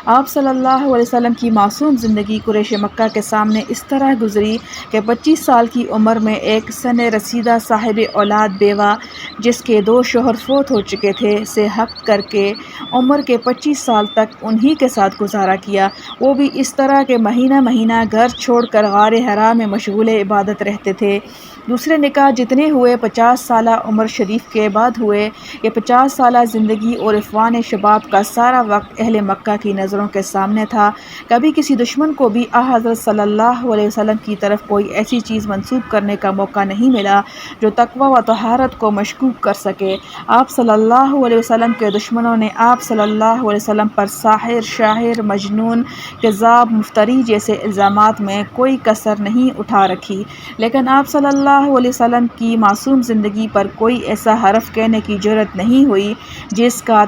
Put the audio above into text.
आप सल्लल्लाहु अलैहि वसल्लम की मासूम ज़िंदगी कुरैश मक्का के सामने इस तरह गुजरी कि 25 साल की उम्र में एक सने रसीदा साहिब औलाद बेवा जिसके 2 शोहर फोत हो चुके थे से हक़ करके उम्र के 25 साल तक उन्हीं के साथ गुजारा किया, वो भी इस तरह के महीना महीना घर छोड़कर गार हरा में मशगूल इबादत रहते थे। दूसरे निकाह जितने हुए 50 साला उम्र शरीफ के बाद हुए। ये 50 साला ज़िंदगी और इफ़वान शबाब का सारा वक्त अहले मक्का की नज़रों के सामने था। कभी किसी दुश्मन को भी हज़रत सल्लल्लाहु अलैहि वसल्लम की तरफ कोई ऐसी चीज़ मंसूब करने का मौका नहीं मिला जो तक़वा व तहारत को मशकूक कर सके। आप सल्लल्लाहु अलैहि वसल्लम के दुश्मनों ने आप सल्लल्लाहु अलैहि वसल्लम पर साहिर, शाहिर, मजनून, कज़्ज़ाब, मुफ्तरी जैसे इल्ज़ामात में कोई कसर नहीं उठा रखी, लेकिन आप सल्लल्लाहु अलैहि वसल्लम की मासूम ज़िंदगी पर कोई ऐसा हरफ कहने की जुर्रत नहीं हुई जिसका